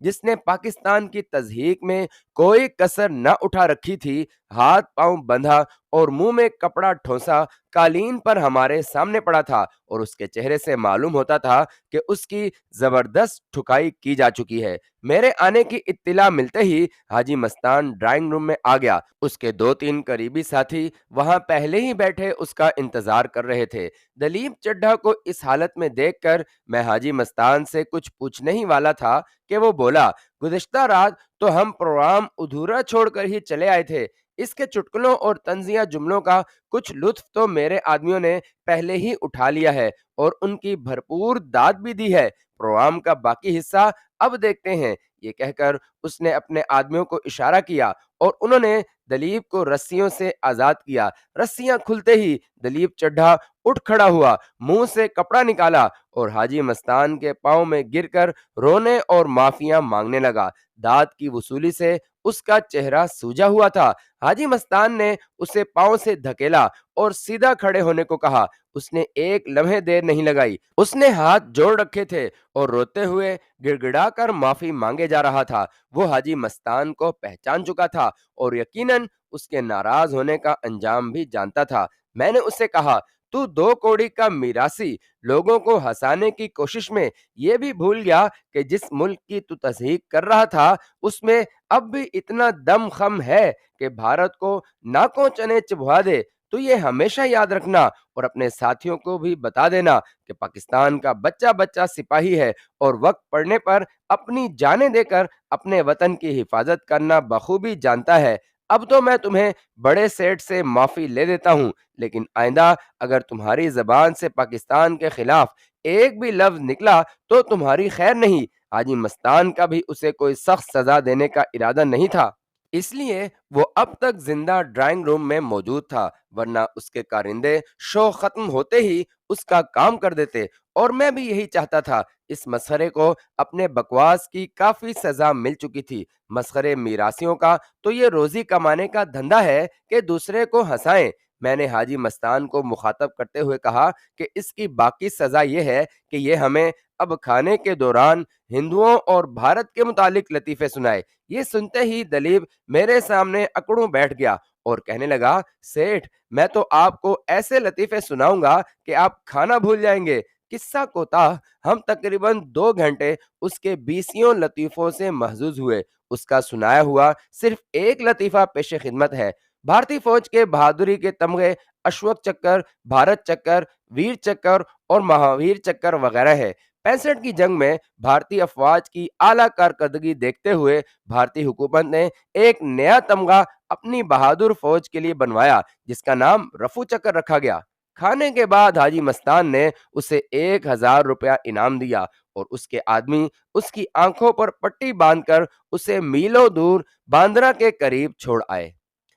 جس نے پاکستان کی تضحیک میں کوئی کسر نہ اٹھا رکھی تھی، ہاتھ پاؤں بندھا اور منہ میں کپڑا ٹھونسا قالین پر ہمارے سامنے پڑا تھا، اور اس کے چہرے سے معلوم ہوتا تھا کہ اس کی زبردست ٹھکائی کی جا چکی ہے۔ میرے آنے کی اطلاع ملتے ہی حاجی مستان ڈرائنگ روم میں آ گیا۔ اس کے 2-3 قریبی ساتھی وہاں پہلے ہی بیٹھے اس کا انتظار کر رہے تھے۔ دلیپ چڈھا کو اس حالت میں دیکھ کر میں حاجی مستان سے کچھ پوچھنے ہی والا تھا کہ وہ بولا، گزشتہ رات تو ہم پروگرام ادھورا چھوڑ کر ہی چلے آئے تھے۔ اس کے چٹکلوں اور طنزیہ جملوں کا کچھ لطف تو میرے آدمیوں نے پہلے ہی اٹھا لیا ہے اور ان کی بھرپور داد بھی دی ہے۔ پروگرام کا باقی حصہ اب دیکھتے ہیں۔ یہ کہہ کر اس نے اپنے آدمیوں کو اشارہ کیا اور انہوں نے دلیپ کو رسیوں سے آزاد کیا۔ رسیاں کھلتے ہی دلیپ چڈھا اٹھ کھڑا ہوا، منہ سے کپڑا نکالا اور حاجی مستان کے پاؤں میں گر کر رونے اور معافیاں مانگنے لگا۔ داد کی وصولی سے اس کا چہرہ سوجا ہوا تھا۔ حاجی مستان نے اسے پاؤں سے دھکیلا اور سیدھا کھڑے ہونے کو کہا۔ اس نے ایک لمحے دیر نہیں لگائی، اس نے ہاتھ جوڑ رکھے تھے اور روتے ہوئے گڑ گڑا کر معافی مانگے جا رہا تھا۔ وہ حاجی مستان کو پہچان چکا تھا اور یقیناً اس کے ناراض ہونے کا انجام بھی جانتا تھا۔ میں نے اسے کہا، تو 2 کوڑی کا میراثی لوگوں کو ہنسانے کی کوشش میں یہ بھی بھول گیا کہ جس ملک کی تو تضحیک کر رہا تھا اس میں اب بھی اتنا دم خم ہے کہ بھارت کو ناکوں چنے چبھوا دے۔ تو یہ ہمیشہ یاد رکھنا اور اپنے ساتھیوں کو بھی بتا دینا کہ پاکستان کا بچہ بچہ سپاہی ہے اور وقت پڑنے پر اپنی جانیں دے کر اپنے وطن کی حفاظت کرنا بخوبی جانتا ہے۔ اب تو میں تمہیں بڑے سیٹ سے معافی لے دیتا ہوں، لیکن آئندہ اگر تمہاری زبان سے پاکستان کے خلاف ایک بھی لفظ نکلا تو تمہاری خیر نہیں۔ حاجی مستان کا بھی اسے کوئی سخت سزا دینے کا ارادہ نہیں تھا، اس لیے وہ اب تک زندہ ڈرائنگ روم میں موجود تھا، ورنہ اس کے کارندے شو ختم ہوتے ہی اس کا کام کر دیتے، اور میں بھی یہی چاہتا تھا۔ اس مسخرے کو اپنے بکواس کی کافی سزا مل چکی تھی۔ مسخرے میراثیوں کا تو یہ روزی کمانے کا دھندا ہے کہ دوسرے کو ہنسائیں۔ میں نے حاجی مستان کو مخاطب کرتے ہوئے کہا کہ اس کی باقی سزا یہ ہے کہ یہ ہمیں اب کھانے کے دوران ہندوؤں اور بھارت کے متعلق لطیفے سنائے۔ یہ سنتے ہی دلیپ میرے سامنے اکڑوں بیٹھ گیا اور کہنے لگا، سیٹھ، میں تو آپ کو ایسے لطیفے سناؤں گا کہ آپ کھانا بھول جائیں گے۔ قصہ کوتاہ ہم تقریباً 2 گھنٹے اس کے 20 لطیفوں سے محظوظ ہوئے۔ اس کا سنایا ہوا صرف ایک لطیفہ پیش خدمت ہے۔ بھارتی فوج کے بہادری کے تمغے اشوک چکر، بھارت چکر، ویر چکر اور مہاویر چکر وغیرہ ہے۔ 65 کی جنگ میں بھارتی افواج کی اعلیٰ کارکردگی دیکھتے ہوئے بھارتی حکومت نے ایک نیا تمغہ اپنی بہادر فوج کے لیے بنوایا جس کا نام رفو چکر رکھا گیا۔ کھانے کے بعد حاجی مستان نے اسے 1000 روپیہ انعام دیا اور اس کے آدمی اس کی آنکھوں پر پٹی باندھ کر اسے میلوں دور باندرا کے قریب چھوڑ آئے۔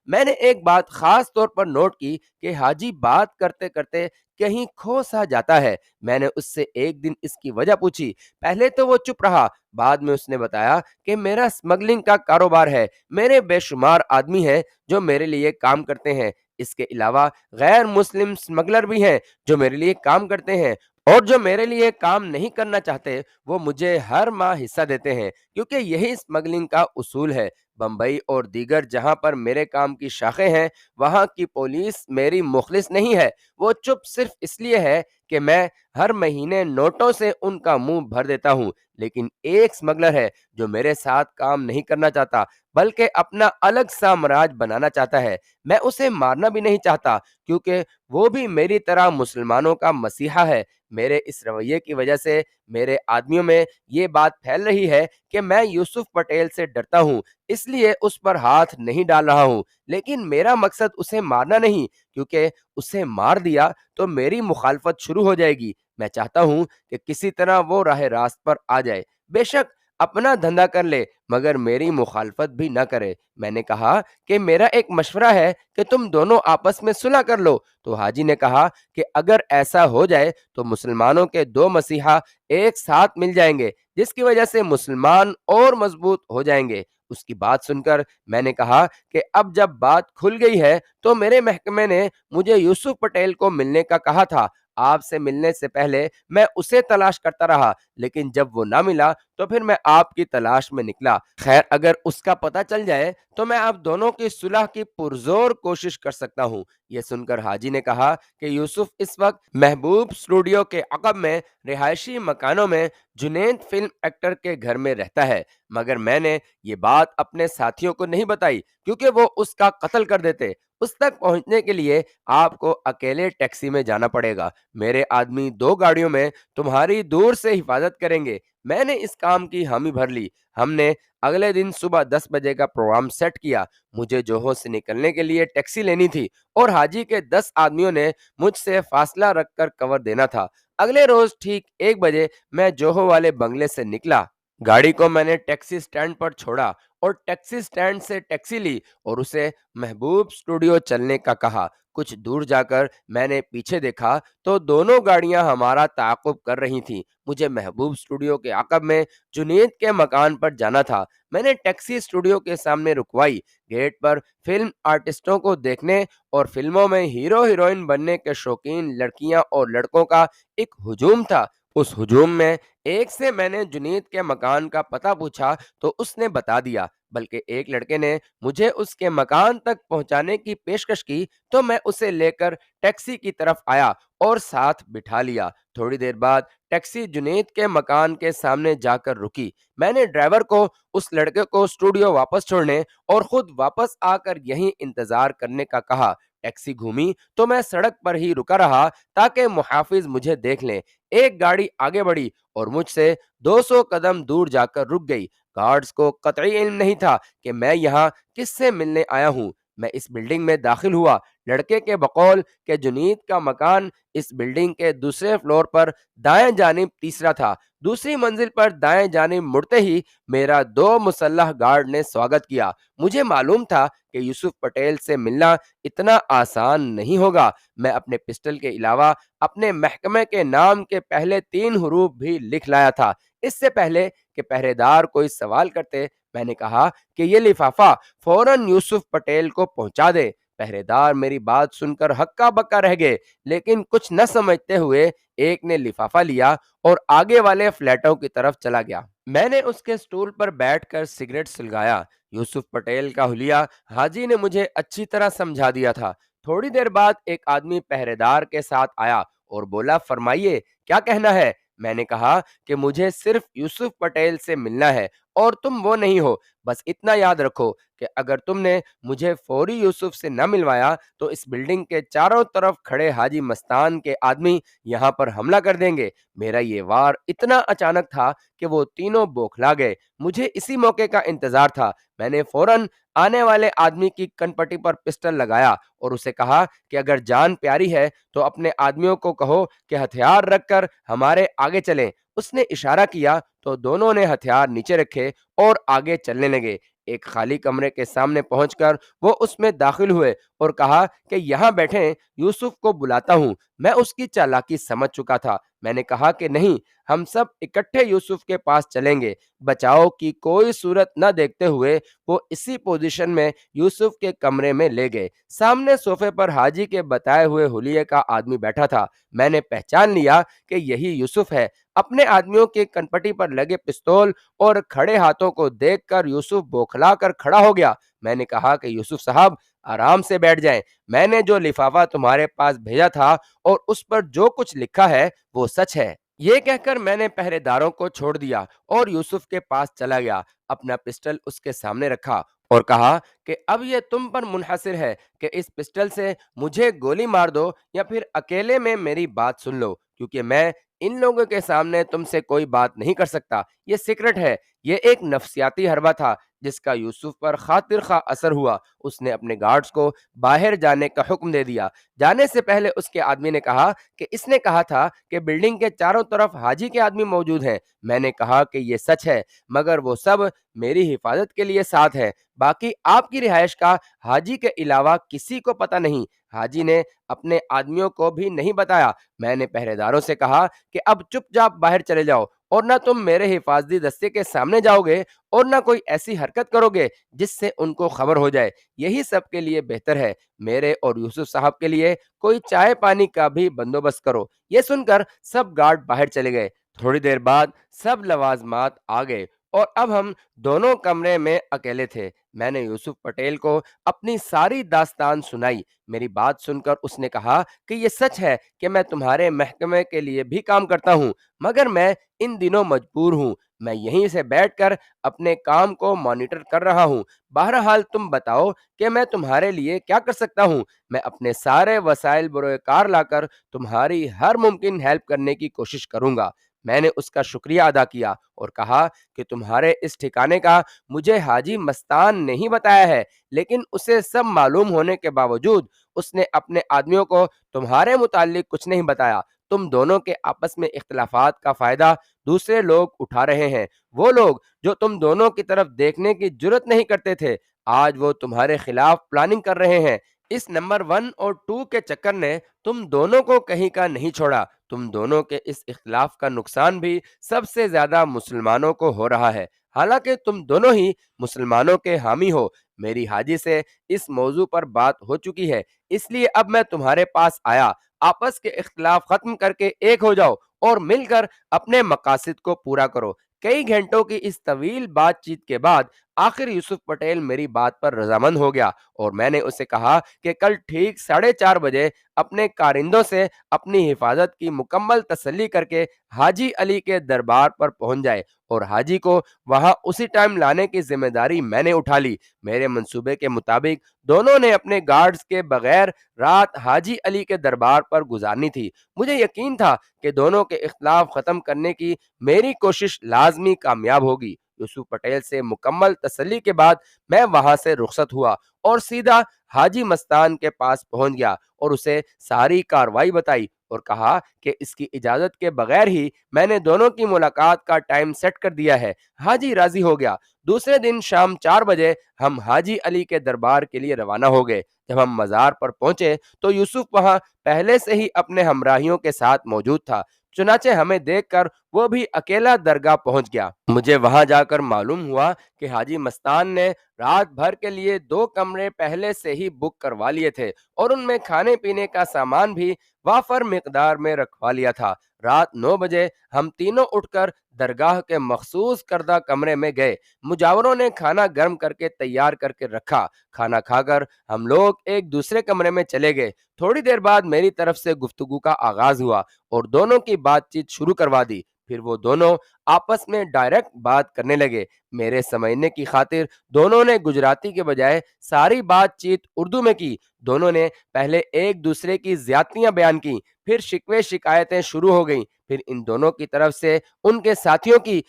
میں نے ایک بات خاص طور پر نوٹ کی کہ حاجی بات کرتے کرتے کہیں کھو سا جاتا ہے۔ میں نے اس سے ایک دن اس کی وجہ پوچھی۔ پہلے تو وہ چپ رہا، بعد میں اس نے بتایا کہ میرا اسمگلنگ کا کاروبار ہے، میرے بے شمار آدمی ہیں جو میرے لیے کام کرتے ہیں، اس کے علاوہ غیر مسلم اسمگلر بھی ہیں جو میرے لیے کام کرتے ہیں، اور جو میرے لیے کام نہیں کرنا چاہتے وہ مجھے ہر ماہ حصہ دیتے ہیں، کیونکہ یہی اسمگلنگ کا اصول ہے۔ بمبئی اور دیگر جہاں پر میرے کام کی شاخیں ہیں وہاں کی پولیس میری مخلص نہیں ہے، وہ چپ صرف اس لیے ہے کہ میں ہر مہینے نوٹوں سے ان کا منہ بھر دیتا ہوں۔ لیکن ایک اسمگلر ہے جو میرے ساتھ کام نہیں کرنا چاہتا بلکہ اپنا الگ سامراج بنانا چاہتا ہے۔ میں اسے مارنا بھی نہیں چاہتا کیونکہ وہ بھی میری طرح مسلمانوں کا مسیحا ہے۔ میرے اس رویے کی وجہ سے میرے آدمیوں میں یہ بات پھیل رہی ہے کہ میں یوسف پٹیل سے ڈرتا ہوں، اس لیے اس پر ہاتھ نہیں ڈال رہا ہوں، لیکن میرا مقصد اسے مارنا نہیں، کیونکہ اسے مار دیا تو میری مخالفت شروع ہو جائے گی۔ میں چاہتا ہوں کہ کسی طرح وہ راہ راست پر آ جائے، بے شک اپنا دھندا کر لے مگر میری مخالفت بھی نہ کرے۔ میں نے کہا کہ میرا ایک مشورہ ہے کہ تم دونوں آپس میں صلح کر لو، تو حاجی نے کہا کہ اگر ایسا ہو جائے تو مسلمانوں کے 2 مسیحا ایک ساتھ مل جائیں گے جس کی وجہ سے مسلمان اور مضبوط ہو جائیں گے۔ اس کی بات سن کر میں نے کہا کہ اب جب بات کھل گئی ہے تو میرے محکمے نے مجھے یوسف پٹیل کو ملنے کا کہا تھا، آپ سے ملنے سے پہلے میں اسے تلاش کرتا رہا، لیکن جب وہ نہ ملا تو پھر میں آپ کی تلاش میں نکلا۔ خیر، اگر اس کا پتہ چل جائے تو میں آپ دونوں کی صلح کی پرزور کوشش کر سکتا ہوں۔ یہ سن کر حاجی نے کہا کہ یوسف اس وقت محبوب اسٹوڈیو کے عقب میں رہائشی مکانوں میں جنید فلم ایکٹر کے گھر میں رہتا ہے، مگر میں نے یہ بات اپنے ساتھیوں کو نہیں بتائی کیونکہ وہ اس کا قتل کر دیتے۔ اس تک پہنچنے کے لیے آپ کو اکیلے ٹیکسی میں جانا پڑے گا۔ میرے آدمی 2 گاڑیوں میں تمہاری دور سے حفاظت کریں گے۔ میں نے اس کام کی حامی بھر لی۔ ہم نے اگلے دن صبح 10 بجے کا پروگرام سیٹ کیا۔ مجھے جوہو سے نکلنے کے لیے ٹیکسی لینی تھی اور حاجی کے 10 آدمیوں نے مجھ سے فاصلہ رکھ کر کور دینا تھا۔ اگلے روز ٹھیک 1 بجے میں جوہو والے بنگلے سے نکلا۔ گاڑی کو میں نے ٹیکسی سٹینڈ پر چھوڑا اور ٹیکسی سٹینڈ سے ٹیکسی لی اور اسے محبوب اسٹوڈیو چلنے کا کہا۔ کچھ دور جا کر میں نے پیچھے دیکھا تو دونوں گاڑیاں ہمارا تعاقب کر رہی تھیں۔ مجھے محبوب اسٹوڈیو کے عقب میں جنید کے مکان پر جانا تھا۔ میں نے ٹیکسی اسٹوڈیو کے سامنے رکوائی۔ گیٹ پر فلم آرٹسٹوں کو دیکھنے اور فلموں میں ہیرو ہیروئن بننے کے شوقین لڑکیاں اور لڑکوں کا ایک ہجوم تھا۔ اس ہجوم میں ایک سے میں نے جنید کے مکان کا پتہ پوچھا تو اس نے بتا دیا، بلکہ ایک لڑکے نے مجھے اس کے مکان تک پہنچانے کی پیشکش کی تو میں اسے لے کر ٹیکسی کی طرف آیا اور ساتھ بٹھا لیا۔ تھوڑی دیر بعد ٹیکسی جنید کے مکان کے سامنے جا کر رکی۔ میں نے ڈرائیور کو اس لڑکے کو اسٹوڈیو واپس چھوڑنے اور خود واپس آ کر یہیں انتظار کرنے کا کہا۔ ٹیکسی گھومی تو میں سڑک پر ہی رکا رہا تاکہ محافظ مجھے دیکھ لیں۔ ایک گاڑی آگے بڑھی اور مجھ سے 200 قدم دور جا کر رک گئی۔ گارڈز کو قطعی علم نہیں تھا کہ میں یہاں کس سے ملنے آیا ہوں۔ میں اس بلڈنگ میں داخل ہوا۔ لڑکے کے بقول کہ جنید کا مکان اس بلڈنگ کے دوسرے فلور پر دائیں جانب تیسرا تھا۔ دوسری منزل پر دائیں جانب مڑتے ہی میرا 2 مسلح گارڈ نے سواگت کیا۔ مجھے معلوم تھا کہ یوسف پٹیل سے ملنا اتنا آسان نہیں ہوگا۔ میں اپنے پسٹل کے علاوہ اپنے محکمے کے نام کے پہلے 3 حروف بھی لکھ لایا تھا۔ اس سے پہلے کہ پہرے دار کوئی سوال کرتے، میں نے کہا کہ یہ لفافہ فوراً یوسف پٹیل کو پہنچا دے۔ پہرے دار میری بات سن کر ہکا بکا رہ گئے، لیکن کچھ نہ سمجھتے ہوئے ایک نے لفافہ لیا اور آگے والے فلیٹوں کی طرف چلا گیا۔ میں نے اس کے سٹول پر بیٹھ کر سگریٹ سلگایا۔ یوسف پٹیل کا حلیہ حاجی نے مجھے اچھی طرح سمجھا دیا تھا۔ تھوڑی دیر بعد ایک آدمی پہرے دار کے ساتھ آیا اور بولا، فرمائیے کیا کہنا ہے؟ میں نے کہا کہ مجھے صرف یوسف پٹیل سے ملنا ہے اور تم وہ نہیں ہو۔ بس اتنا یاد رکھو کہ اگر تم نے مجھے فوری یوسف سے نہ ملوایا تو اس بلڈنگ کے چاروں طرف کھڑے حاجی مستان کے آدمی یہاں پر حملہ کر دیں گے۔ میرا یہ وار اتنا اچانک تھا کہ وہ تینوں بوکھلا گئے۔ مجھے اسی موقع کا انتظار تھا۔ میں نے فوراً آنے والے آدمی کی کن پٹی پر پسٹل لگایا اور اسے کہا کہ اگر جان پیاری ہے تو اپنے آدمیوں کو کہو کہ ہتھیار رکھ کر ہمارے آگے چلیں۔ اس نے اشارہ کیا تو دونوں نے ہتھیار نیچے رکھے اور آگے چلنے لگے۔ ایک خالی کمرے کے سامنے پہنچ کر وہ اس میں داخل ہوئے اور کہا کہ یہاں بیٹھیں، یوسف کو بلاتا ہوں۔ میں اس کی چالاکی سمجھ چکا تھا۔ میں نے کہا کہ نہیں، ہم سب اکٹھے یوسف کے پاس چلیں گے۔ بچاؤ کی کوئی صورت نہ دیکھتے ہوئے وہ اسی پوزیشن میں یوسف کے کمرے میں لے گئے۔ سامنے صوفے پر حاجی کے بتائے ہوئے حلیے کا آدمی بیٹھا تھا۔ میں نے پہچان لیا کہ یہی یوسف ہے۔ اپنے آدمیوں کے کنپٹی پر لگے پستول اور کھڑے ہاتھوں کو دیکھ کر یوسف بوکھلا کر کھڑا ہو گیا۔ میں نے کہا کہ یوسف صاحب آرام سے بیٹھ جائیں۔ میں نے جو لفافہ تمہارے پاس بھیجا تھا اور اس پر جو کچھ لکھا ہے وہ سچ ہے۔ یہ کہہ کر میں نے پہرے داروں کو چھوڑ دیا اور یوسف کے پاس چلا گیا۔ اپنا پسٹل اس کے سامنے رکھا اور کہا کہ اب یہ تم پر منحصر ہے کہ اس پسٹل سے مجھے گولی مار دو یا پھر اکیلے میں میری بات سن لو، کیونکہ میں ان لوگوں کے سامنے تم سے کوئی بات نہیں کر سکتا۔ یہ سیکرٹ ہے۔ یہ ایک نفسیاتی حربہ تھا جس کا یوسف پر خاطر خواہ اثر ہوا۔ اس نے اپنے گارڈز کو باہر جانے کا حکم دے دیا۔ جانے سے پہلے اس کے آدمی نے کہا کہ اس نے کہا تھا کہ بلڈنگ کے چاروں طرف حاجی کے آدمی موجود ہیں۔ میں نے کہا کہ یہ سچ ہے، مگر وہ سب میری حفاظت کے لیے ساتھ ہیں۔ باقی آپ کی رہائش کا حاجی کے علاوہ کسی کو پتہ نہیں۔ حاجی نے اپنے آدمیوں کو بھی نہیں بتایا۔ میں نے پہرے داروں سے کہا کہ اب چپ چاپ باہر چلے جاؤ اور نہ تم میرے حفاظتی دستے کے سامنے جاؤ گے اور نہ کوئی ایسی حرکت کرو گے جس سے ان کو خبر ہو جائے۔ یہی سب کے لیے بہتر ہے۔ میرے اور یوسف صاحب کے لیے کوئی چائے پانی کا بھی بندوبست کرو۔ یہ سن کر سب گارڈ باہر چلے گئے۔ تھوڑی دیر بعد سب لوازمات آ گئے اور اب ہم دونوں کمرے میں اکیلے تھے۔ میں نے یوسف پٹیل کو اپنی ساری داستان سنائی۔ میری بات سن کر اس نے کہا کہ یہ سچ ہے کہ میں تمہارے محکمے کے لیے بھی کام کرتا ہوں، مگر میں ان دنوں مجبور ہوں۔ میں یہیں سے بیٹھ کر اپنے کام کو مانیٹر کر رہا ہوں۔ بہرحال تم بتاؤ کہ میں تمہارے لیے کیا کر سکتا ہوں۔ میں اپنے سارے وسائل بروئے کار لا کر تمہاری ہر ممکن ہیلپ کرنے کی کوشش کروں گا۔ میں نے اس کا شکریہ ادا کیا اور کہا کہ تمہارے اس ٹھکانے کا مجھے حاجی مستان نہیں بتایا ہے، لیکن اسے سب معلوم ہونے کے باوجود اس نے اپنے آدمیوں کو تمہارے متعلق کچھ نہیں بتایا۔ تم دونوں کے آپس میں اختلافات کا فائدہ دوسرے لوگ اٹھا رہے ہیں۔ وہ لوگ جو تم دونوں کی طرف دیکھنے کی جرت نہیں کرتے تھے، آج وہ تمہارے خلاف پلاننگ کر رہے ہیں۔ اس نمبر 1 اور 2 کے چکر نے تم دونوں کو کہیں کا نہیں چھوڑا۔ تم دونوں کے اس اختلاف کا نقصان بھی سب سے زیادہ مسلمانوں کو ہو رہا ہے، حالانکہ تم دونوں ہی مسلمانوں کے حامی ہو۔ میری حاجی سے اس موضوع پر بات ہو چکی ہے، اس لیے اب میں تمہارے پاس آیا۔ آپس کے اختلاف ختم کر کے ایک ہو جاؤ اور مل کر اپنے مقاصد کو پورا کرو۔ کئی گھنٹوں کی اس طویل بات چیت کے بعد آخر یوسف پٹیل میری بات پر رضامند ہو گیا اور میں نے اسے کہا کہ کل ٹھیک 4:30 بجے اپنے کارندوں سے اپنی حفاظت کی مکمل تسلی کر کے حاجی علی کے دربار پر پہنچ جائے اور حاجی کو وہاں اسی ٹائم لانے کی ذمہ داری میں نے اٹھا لی۔ میرے منصوبے کے مطابق دونوں نے اپنے گارڈز کے بغیر رات حاجی علی کے دربار پر گزارنی تھی۔ مجھے یقین تھا کہ دونوں کے اختلاف ختم کرنے کی میری کوشش لازمی کامیاب ہوگی۔ یوسف پٹیل سے مکمل تسلی کے بعد میں وہاں سے رخصت ہوا اور سیدھا حاجی مستان کے پاس پہنچ گیا اور اسے ساری کاروائی بتائی اور کہا کہ اس کی اجازت کے بغیر ہی میں نے دونوں کی ملاقات کا ٹائم سیٹ کر دیا ہے۔ حاجی راضی ہو گیا۔ دوسرے دن شام 4 بجے ہم حاجی علی کے دربار کے لیے روانہ ہو گئے۔ جب ہم مزار پر پہنچے تو یوسف وہاں پہلے سے ہی اپنے ہمراہیوں کے ساتھ موجود تھا، چنانچہ ہمیں دیکھ کر وہ بھی اکیلا درگاہ پہنچ گیا۔ مجھے وہاں جا کر معلوم ہوا کہ حاجی مستان نے رات بھر کے لیے 2 کمرے پہلے سے ہی بک کروا لیے تھے اور ان میں کھانے پینے کا سامان بھی وافر مقدار میں رکھوا لیا تھا۔ رات 9 بجے ہم تینوں اٹھ کر درگاہ کے مخصوص کردہ کمرے میں گئے۔ مجاوروں نے کھانا گرم کر کے تیار کر کے رکھا۔ کھانا کھا کر ہم لوگ ایک دوسرے کمرے میں چلے گئے۔ تھوڑی دیر بعد میری طرف سے گفتگو کا آغاز ہوا اور دونوں کی بات چیت شروع کروا دی۔ پھر وہ دونوں آپس میں ڈائریکٹ بات کرنے لگے۔ میرے سمجھنے کی خاطر دونوں نے گجراتی کے بجائے ساری بات چیت اردو میں کی۔ دونوں نے پہلے ایک دوسرے کی زیادتیاں بیان کی، پھر شکوے شکایتیں شروع ہو گئیں، پھر ان دونوں کی طرف سے ان کے ساتھیوں کی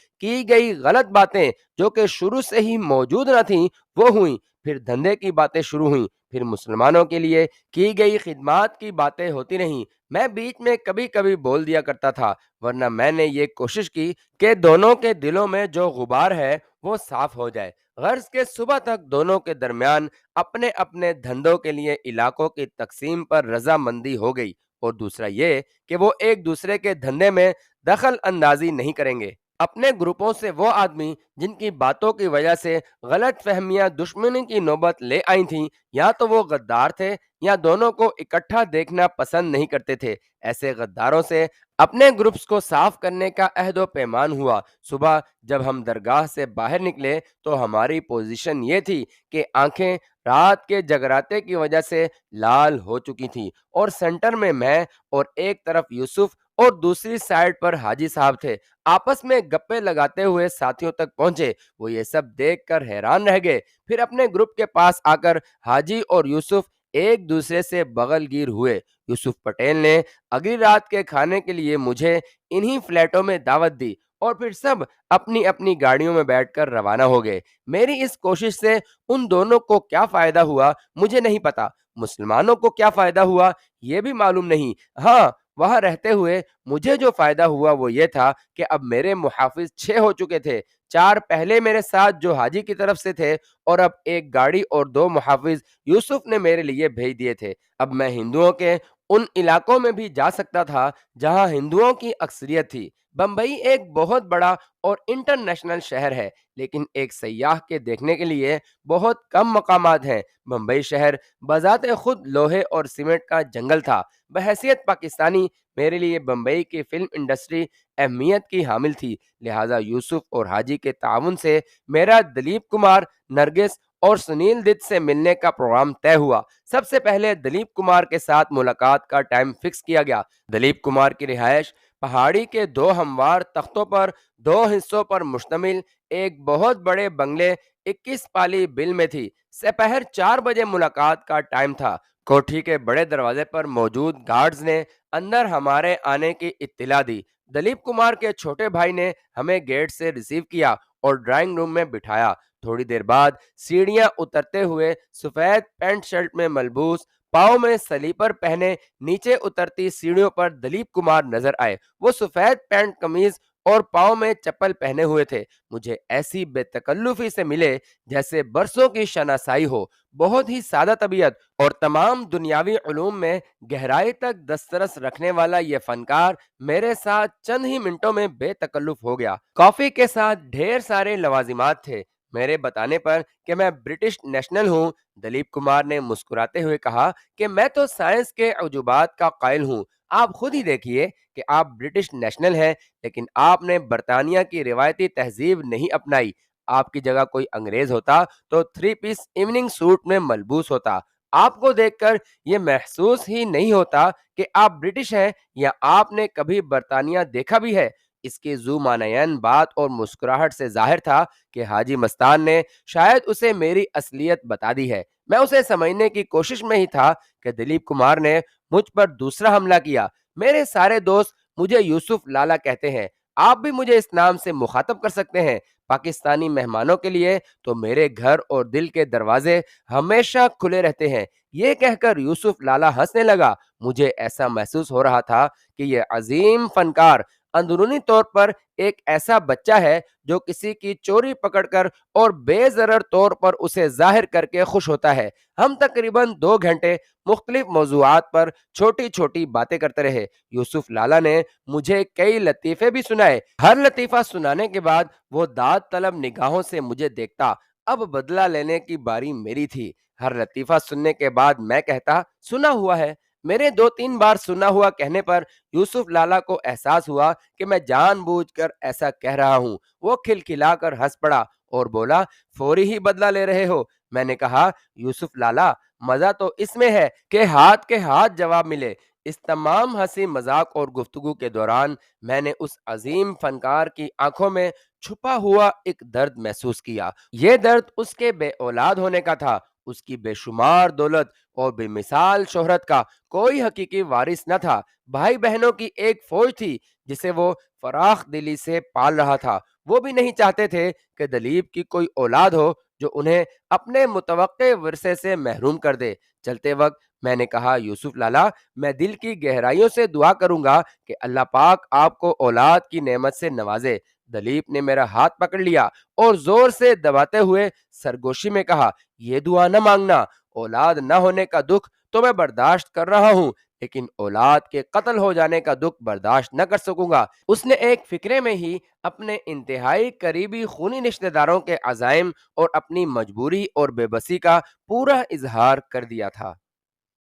گئی غلط باتیں جو کہ شروع سے ہی موجود نہ تھیں وہ ہوئیں، پھر دھندے کی باتیں شروع ہوئیں، پھر مسلمانوں کے لیے کی گئی خدمات کی باتیں ہوتی رہیں۔ میں بیچ میں کبھی کبھی بول دیا کرتا تھا، ورنہ میں نے یہ کوشش کی کہ دونوں کے دلوں میں جو غبار ہے وہ صاف ہو جائے۔ غرض کہ صبح تک دونوں کے درمیان اپنے اپنے دھندوں کے لیے علاقوں کی تقسیم پر رضامندی ہو گئی، اور دوسرا یہ کہ وہ ایک دوسرے کے دھندے میں دخل اندازی نہیں کریں گے۔ اپنے گروپوں سے وہ آدمی جن کی باتوں کی وجہ سے غلط فہمیاں دشمنی کی نوبت لے آئی تھیں، یا تو وہ غدار تھے یا دونوں کو اکٹھا دیکھنا پسند نہیں کرتے تھے، ایسے غداروں سے اپنے گروپس کو صاف کرنے کا عہد و پیمان ہوا۔ صبح جب ہم درگاہ سے باہر نکلے تو ہماری پوزیشن یہ تھی کہ آنکھیں رات کے جگراتے کی وجہ سے لال ہو چکی تھیں، اور سینٹر میں اور ایک طرف یوسف اور دوسری سائیڈ پر حاجی صاحب تھے۔ آپس میں گپے لگاتے ہوئے ساتھیوں تک پہنچے۔ وہ یہ سب دیکھ کر حیران رہ گئے، پھر اپنے گروپ کے پاس آ کر حاجی اور یوسف ایک دوسرے سے بغل گیر ہوئے۔ یوسف پٹیل نے اگلی رات کے کھانے کے لیے مجھے انہی فلیٹوں میں دعوت دی اور پھر سب اپنی اپنی گاڑیوں میں بیٹھ کر روانہ ہو گئے۔ میری اس کوشش سے ان دونوں کو کیا فائدہ ہوا مجھے نہیں پتا، مسلمانوں کو کیا فائدہ ہوا یہ بھی معلوم نہیں۔ ہاں، وہاں رہتے ہوئے مجھے جو فائدہ ہوا وہ یہ تھا کہ اب میرے محافظ 6 ہو چکے تھے۔ 4 پہلے میرے ساتھ جو حاجی کی طرف سے تھے، اور اب ایک گاڑی اور 2 محافظ یوسف نے میرے لیے بھیج دیے تھے۔ اب میں ہندوؤں کے ان علاقوں میں بھی جا سکتا تھا جہاں ہندوؤں کی اکثریت تھی۔ بمبئی ایک بہت بڑا اور انٹرنیشنل شہر ہے، لیکن ایک سیاح کے دیکھنے کے لیے بہت کم مقامات ہیں۔ بمبئی شہر بذات خود لوہے اور سیمنٹ کا جنگل تھا۔ بحیثیت پاکستانی، میرے لیے بمبئی کی فلم انڈسٹری اہمیت کی حامل تھی، لہٰذا یوسف اور حاجی کے تعاون سے میرا دلیپ کمار، نرگس اور سنیل دت سے ملنے کا پروگرام طے ہوا۔ سب سے پہلے دلیپ کمار کے ساتھ ملاقات کا ٹائم فکس کیا گیا۔ دلیپ کمار کی رہائش پہاڑی کے دو ہموار تختوں پر، دو حصوں پر مشتمل ایک بہت بڑے بنگلے 21 پالی بل میں تھی۔ سپہر 4 بجے ملاقات کا ٹائم تھا۔ کوٹھی کے بڑے دروازے پر موجود گارڈز نے اندر ہمارے آنے کی اطلاع دی۔ دلیپ کمار کے چھوٹے بھائی نے ہمیں گیٹ سے ریسیو کیا اور ڈرائنگ روم میں بٹھایا۔ تھوڑی دیر بعد سیڑھیاں اترتے ہوئے سفید پینٹ شرٹ میں ملبوس، پاؤں میں سلیپر پہنے نیچے اترتی سیڑھیوں پر دلیپ کمار نظر آئے۔ وہ سفید پینٹ قمیض اور پاؤں میں چپل پہنے ہوئے تھے۔ مجھے ایسی بے تکلفی سے ملے جیسے برسوں کی شناسائی ہو۔ بہت ہی سادہ طبیعت اور تمام دنیاوی علوم میں گہرائی تک دسترس رکھنے والا یہ فنکار میرے ساتھ چند ہی منٹوں میں بے تکلف ہو گیا۔ کافی کے ساتھ ڈھیر سارے لوازمات تھے۔ میرے بتانے پر کہ میں برٹش نیشنل ہوں، دلیپ کمار نے مسکراتے ہوئے کہا کہ میں تو سائنس کے عجوبات کا قائل ہوں۔ آپ خود ہی دیکھیے کہ آپ برٹش نیشنل ہیں، لیکن آپ نے برطانیہ کی روایتی تہذیب نہیں اپنائی۔ آپ کی جگہ کوئی انگریز ہوتا تو 3 پیس ایوننگ سوٹ میں ملبوس ہوتا۔ آپ کو دیکھ کر یہ محسوس ہی نہیں ہوتا کہ آپ برٹش ہیں یا آپ نے کبھی برطانیہ دیکھا بھی ہے۔ اس کی ذو معنیین بات اور مسکراہٹ سے ظاہر تھا کہ حاجی مستان نے شاید اسے میری اصلیت بتا دی ہے۔ میں اسے سمجھنے کی کوشش میں ہی تھا کہ دلیپ کمار نے مجھ پر دوسرا حملہ کیا۔ میرے سارے دوست مجھے یوسف لالا کہتے ہیں، آپ بھی مجھے اس نام سے مخاطب کر سکتے ہیں۔ پاکستانی مہمانوں کے لیے تو میرے گھر اور دل کے دروازے ہمیشہ کھلے رہتے ہیں۔ یہ کہہ کر یوسف لالا ہنسنے لگا۔ مجھے ایسا محسوس ہو رہا تھا کہ یہ عظیم فنکار اندرونی طور پر ایک ایسا بچہ ہے جو کسی کی چوری پکڑ کر اور بے ضرر طور پر اسے ظاہر کر کے خوش ہوتا ہے۔ ہم تقریباً 2 گھنٹے مختلف موضوعات پر چھوٹی چھوٹی باتیں کرتے رہے۔ یوسف لالا نے مجھے کئی لطیفے بھی سنائے۔ ہر لطیفہ سنانے کے بعد وہ داد طلب نگاہوں سے مجھے دیکھتا۔ اب بدلہ لینے کی باری میری تھی۔ ہر لطیفہ سننے کے بعد میں کہتا، سنا ہوا ہے۔ میرے 2 3 بار سنا ہوا کہنے پر یوسف لالا کو احساس ہوا کہ میں جان بوجھ کر ایسا کہہ رہا ہوں۔ وہ کھلکھلا کر ہنس پڑا اور بولا، فوری ہی بدلہ لے رہے ہو؟ میں نے کہا، یوسف لالا، مزہ تو اس میں ہے کہ ہاتھ کے ہاتھ جواب ملے۔ اس تمام ہنسی مذاق اور گفتگو کے دوران میں نے اس عظیم فنکار کی آنکھوں میں چھپا ہوا ایک درد محسوس کیا۔ یہ درد اس کے بے اولاد ہونے کا تھا۔ اس کی بے شمار دولت اور بے مثال شہرت کا کوئی حقیقی وارث نہ تھا۔ بھائی بہنوں کی ایک فوج تھی جسے وہ فراخ دلی سے پال رہا تھا۔ وہ بھی نہیں چاہتے تھے کہ دلیپ کی کوئی اولاد ہو جو انہیں اپنے متوقع ورثے سے محروم کر دے۔ چلتے وقت میں نے کہا، یوسف لالا، میں دل کی گہرائیوں سے دعا کروں گا کہ اللہ پاک آپ کو اولاد کی نعمت سے نوازے۔ دلیپ نے میرا ہاتھ پکڑ لیا اور زور سے دباتے ہوئے سرگوشی میں کہا، یہ دعا نہ مانگنا۔ اولاد نہ ہونے کا دکھ تو میں برداشت کر رہا ہوں، لیکن اولاد کے قتل ہو جانے کا دکھ برداشت نہ کر سکوں گا۔ اس نے ایک فکرے میں ہی اپنے انتہائی قریبی خونی رشتہ داروں کے عزائم اور اپنی مجبوری اور بے بسی کا پورا اظہار کر دیا تھا۔